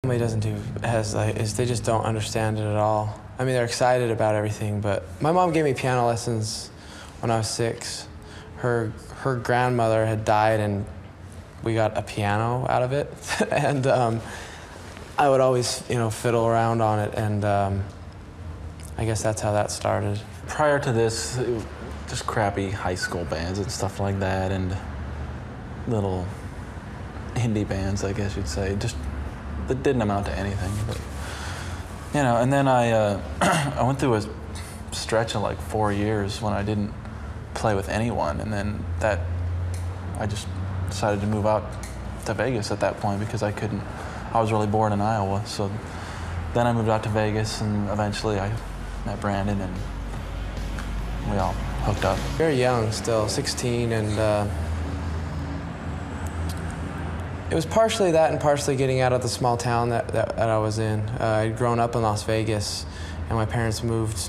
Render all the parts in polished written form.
Family doesn't do is they just don't understand it at all. I mean, they're excited about everything, but my mom gave me piano lessons when I was 6. Her grandmother had died, and we got a piano out of it, and I would always, fiddle around on it, and I guess that's how that started. Prior to this, just crappy high school bands and stuff like that, and little indie bands, I guess you'd say, just that didn't amount to anything. But, and then I went through a stretch of like 4 years when I didn't play with anyone, and then I just decided to move out to Vegas at that point because I was really bored in Iowa. So then I moved out to Vegas, and eventually I met Brandon, and we all hooked up. Very young still, 16, and it was partially that and partially getting out of the small town that I was in. I'd grown up in Las Vegas, and my parents moved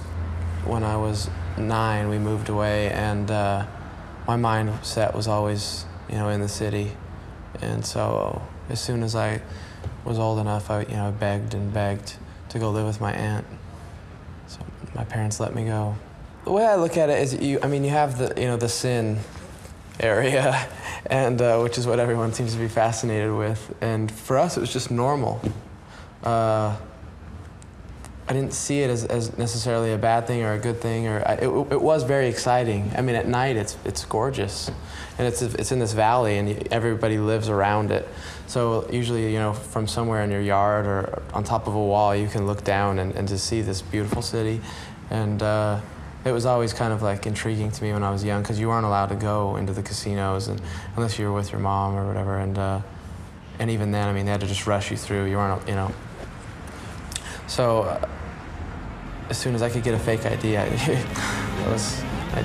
when I was 9. We moved away, and my mindset was always, in the city. And so as soon as I was old enough, I begged and begged to go live with my aunt. So my parents let me go. The way I look at it is, you have the sin area, and which is what everyone seems to be fascinated with. And for us, it was just normal. I didn't see it as necessarily a bad thing or a good thing, it was very exciting. I mean, at night it's gorgeous, and it's in this valley, and everybody lives around it. So usually, from somewhere in your yard or on top of a wall, you can look down and just see this beautiful city. And it was always kind of like intriguing to me when I was young, because you weren't allowed to go into the casinos unless you were with your mom or whatever. And even then, they had to just rush you through. You weren't, So as soon as I could get a fake ID, I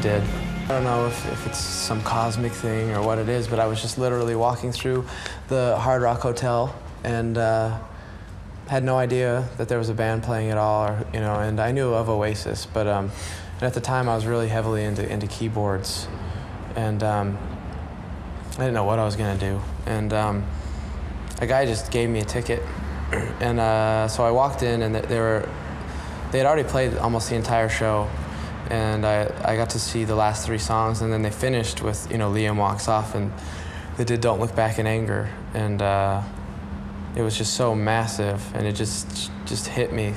did. I don't know if it's some cosmic thing or what it is, but I was just literally walking through the Hard Rock Hotel, and had no idea that there was a band playing at all, and I knew of Oasis, but and at the time I was really heavily into keyboards, and I didn't know what I was gonna do. And a guy just gave me a ticket, and so I walked in, and they had already played almost the entire show, and I got to see the last 3 songs, and then they finished with Liam Walks Off, and they did Don't Look Back in Anger, and it was just so massive, and it just hit me,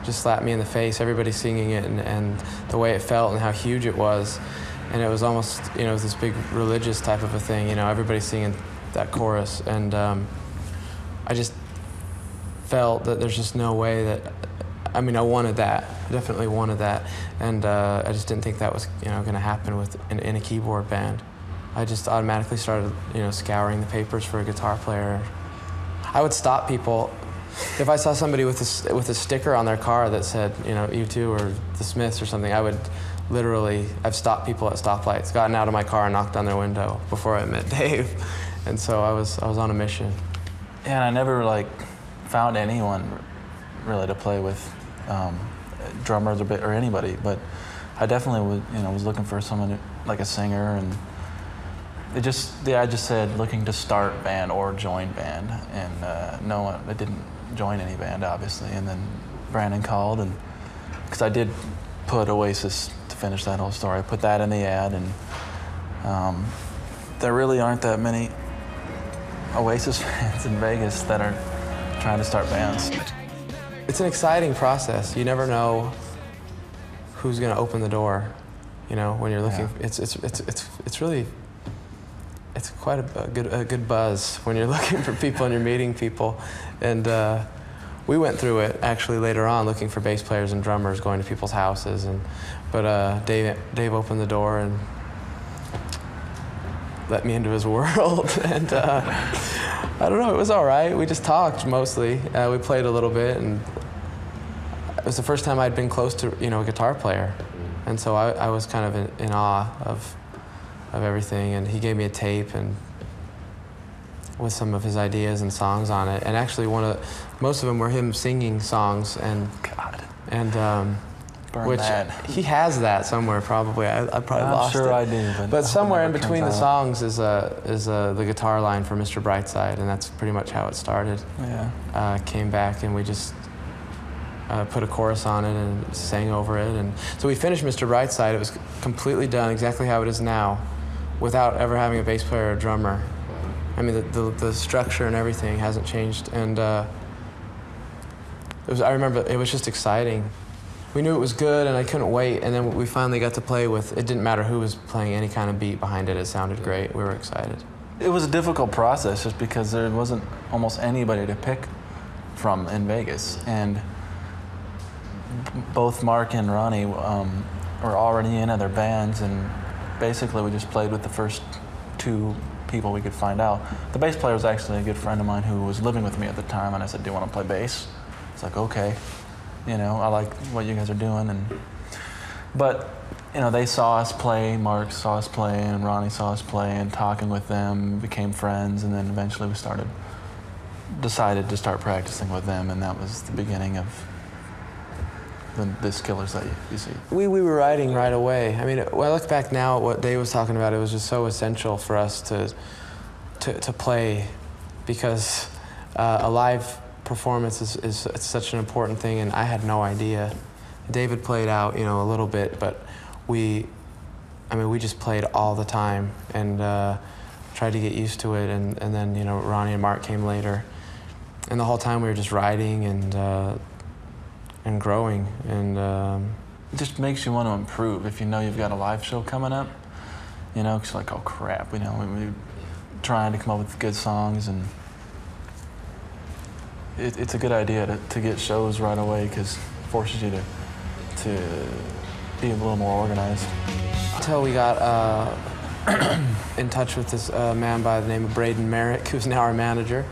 just slapped me in the face. Everybody singing it, and the way it felt and how huge it was, and it was almost it was this big religious type of a thing. Everybody singing that chorus, and I just felt that there's just no way that. I wanted that. I definitely wanted that, and I just didn't think that was going to happen in a keyboard band. I just automatically started scouring the papers for a guitar player. I would stop people if I saw somebody with a sticker on their car that said U2 or the Smiths or something. I've stopped people at stoplights, gotten out of my car and knocked on their window before I met Dave, and so I was on a mission. Yeah, and I never found anyone really to play with, drummers or anybody, but I definitely was looking for someone like a singer, and I just said looking to start band or join band, and no one, I didn't join any band obviously, and then Brandon called, and because I did put Oasis, to finish that whole story, I put that in the ad, and there really aren't that many Oasis fans in Vegas that are trying to start bands. It's an exciting process. You never know who's going to open the door, when you're looking. Yeah. It's really quite a good buzz when you're looking for people and you're meeting people. And we went through it actually later on, looking for bass players and drummers, going to people's houses. But Dave opened the door and let me into his world. And I don't know, it was all right. We just talked mostly. We played a little bit, and it was the first time I'd been close to a guitar player, and so I was kind of in awe of everything. And he gave me a tape and with some of his ideas and songs on it, and actually most of them were him singing songs, and Burn which that. he has that somewhere probably. I probably lost it. I'm sure I do, but somewhere in never between the turns out. songs is the guitar line for Mr. Brightside, and that's pretty much how it started. Yeah. Came back and we just put a chorus on it and sang over it, and so we finished Mr. Brightside. It was completely done exactly how it is now, without ever having a bass player or a drummer. I mean, the structure and everything hasn't changed, and I remember it was just exciting. We knew it was good, and I couldn't wait, and then we finally got to play with, it didn't matter who was playing any kind of beat behind it, it sounded great, we were excited. It was a difficult process just because there wasn't almost anybody to pick from in Vegas, and both Mark and Ronnie were already in other bands, and basically we just played with the first two people we could find out. The bass player was actually a good friend of mine who was living with me at the time, and I said, "Do you want to play bass?" It's like, okay, you know, I like what you guys are doing, but you know, they saw us play, Mark saw us play, and Ronnie saw us play, and talking with them, became friends, and then eventually we decided to start practicing with them, and that was the beginning of the Skillers that you see. We were writing right away. I mean, when I look back now at what Dave was talking about, it was just so essential for us to play, because a live performance is such an important thing, and I had no idea. David played out, you know, a little bit, but we just played all the time and tried to get used to it, and then, you know, Ronnie and Mark came later, and the whole time we were just writing and growing, and it just makes you want to improve if you know you've got a live show coming up, you know, because you're like, oh crap, you know, we're trying to come up with good songs, and it's a good idea to get shows right away, because it forces you to be a little more organized. Until we got in touch with this man by the name of Braden Merrick, who's now our manager.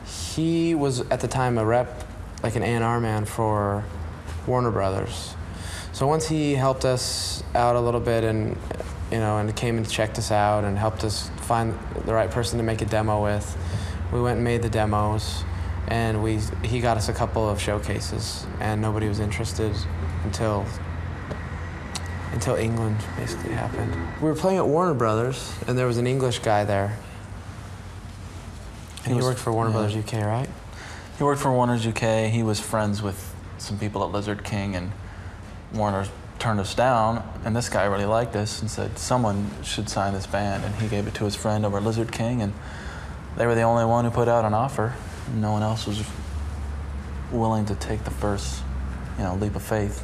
He was at the time a rep, like an A&R man for Warner Brothers. So once he helped us out a little bit, and you know, and came and checked us out and helped us find the right person to make a demo with, we went and made the demos, and he got us a couple of showcases, and nobody was interested until England basically happened. We were playing at Warner Brothers, and there was an English guy there. And he worked for Warner Brothers UK, right? He worked for Warner's UK. He was friends with some people at Lizard King, and Warner turned us down, and this guy really liked us and said someone should sign this band, and he gave it to his friend over at Lizard King, and they were the only one who put out an offer. No one else was willing to take the first, you know, leap of faith.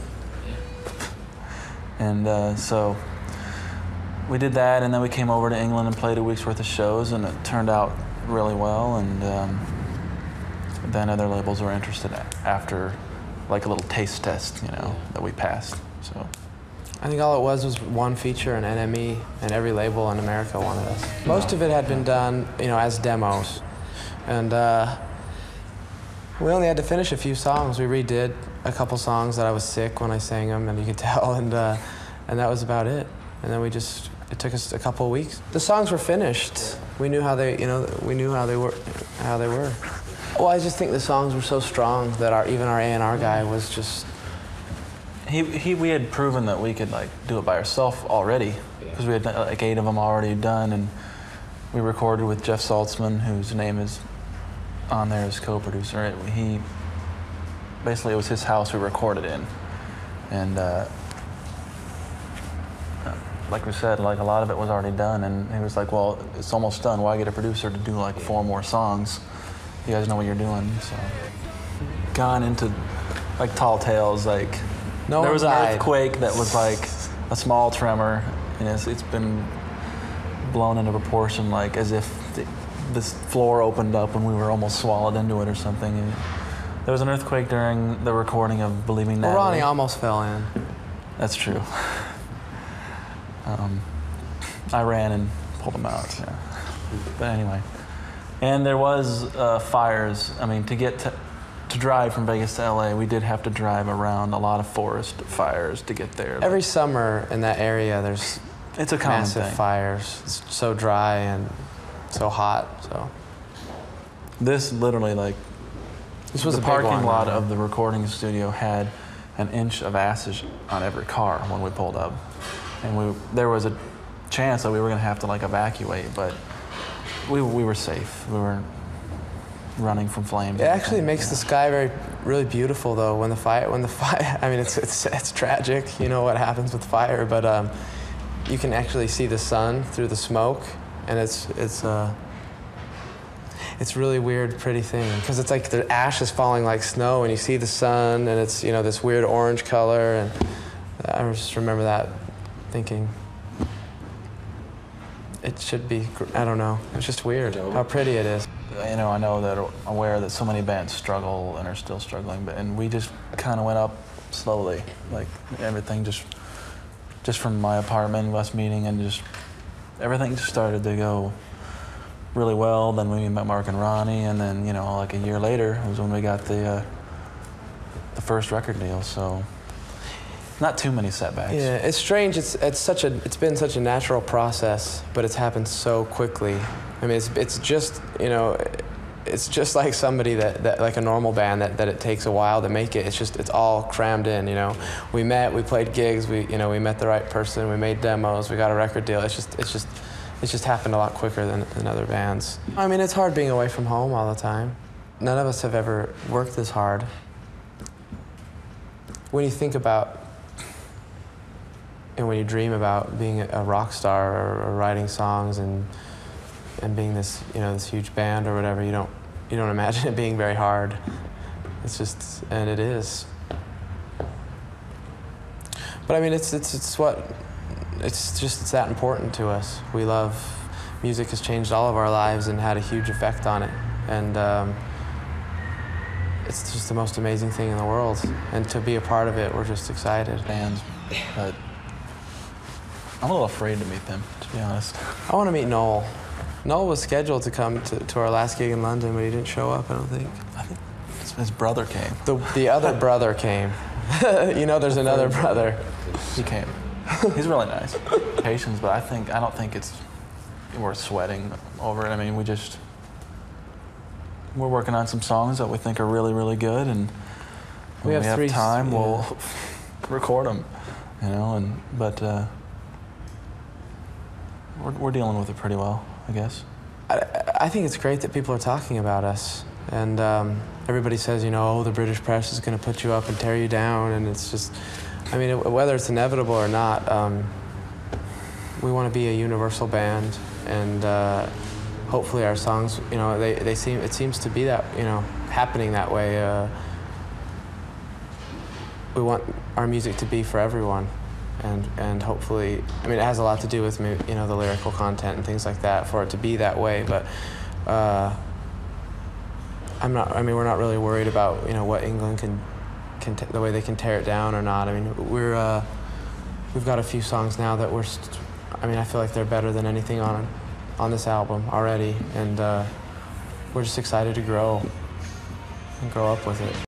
And so we did that, and then we came over to England and played a week's worth of shows, and it turned out really well, and then other labels were interested after, like a little taste test, you know, that we passed. So I think all it was one feature, an NME, and every label in America wanted us. Most of it had been done, you know, as demos, and we only had to finish a few songs. We redid a couple songs that I was sick when I sang them, and you could tell, and that was about it. And then it took us a couple of weeks. The songs were finished. We knew how they were. Well, I just think the songs were so strong that even our A&R guy was just. We had proven that we could like do it by ourselves already, because we had like 8 of them already done, and we recorded with Jeff Saltzman, whose name is on there as co-producer. Basically it was his house we recorded in, and like we said, like a lot of it was already done, and he was like, well, it's almost done, why get a producer to do like 4 more songs? You guys know what you're doing. So gone into like tall tales, like there was an earthquake that was like a small tremor, and it's been blown into proportion, like as if this floor opened up and we were almost swallowed into it or something. And there was an earthquake during the recording of Believing Natalie. Well, Ronnie almost fell in. That's true. I ran and pulled him out. Yeah. But anyway, and there was fires. I mean, to get to drive from Vegas to LA, we did have to drive around a lot of forest fires to get there. Every summer in that area, there's it's a common massive thing. Fires. It's so dry and so hot. So this literally, like, this was the a parking big one, lot of the recording studio had an inch of acid on every car when we pulled up. And there was a chance that we were going to have to like evacuate, but we were safe. We weren't running from flames. It actually makes the sky really beautiful though. When the fire, I mean, it's tragic, you know what happens with fire, but you can actually see the sun through the smoke, and it's really weird, pretty thing, because it's like the ash is falling like snow, and you see the sun, and it's, you know, this weird orange color, and I just remember that, thinking it should be, I don't know, it's just weird how pretty it is. You know, I know that aware that so many bands struggle and are still struggling, and we just kind of went up slowly, like everything just from my apartment, us meeting, and just everything just started to go really well. Then we met Mark and Ronnie, and then, you know, like a year later was when we got the first record deal. So not too many setbacks. Yeah, it's strange. It's been such a natural process, but it's happened so quickly. I mean, it's just, you know, it's just like somebody that like a normal band that it takes a while to make it. It's all crammed in, you know. We played gigs, we met the right person, we made demos, we got a record deal. It's just happened a lot quicker than other bands. I mean, it's hard being away from home all the time. None of us have ever worked this hard. When you think about, and when you dream about being a rock star or writing songs and being this, you know, this huge band or whatever, you don't imagine it being very hard. It's just, and it is. But I mean, it's that important to us. We love, music has changed all of our lives and had a huge effect on it. And it's just the most amazing thing in the world. And to be a part of it, we're just excited. Bands, but I'm a little afraid to meet them, to be honest. I want to meet Noel. Noel was scheduled to come to our last gig in London, but he didn't show up, I don't think. I think his brother came. The other brother came. You know, there's another brother. He came. He's really nice. Patience, but I don't think it's worth sweating over it. I mean, we're working on some songs that we think are really, really good, and when we have time, we'll record them, you know. But we're dealing with it pretty well, I guess. I think it's great that people are talking about us, and everybody says, you know, oh, the British press is going to put you up and tear you down, and it's just, I mean, whether it's inevitable or not, we want to be a universal band, and hopefully our songs, you know, it seems to be that, you know, happening that way. We want our music to be for everyone. And hopefully, I mean, it has a lot to do with, you know, the lyrical content and things like that for it to be that way. But we're not really worried about, you know, what England can the way they can tear it down or not. I mean, we've got a few songs now that I feel like they're better than anything on this album already, and we're just excited to grow up with it.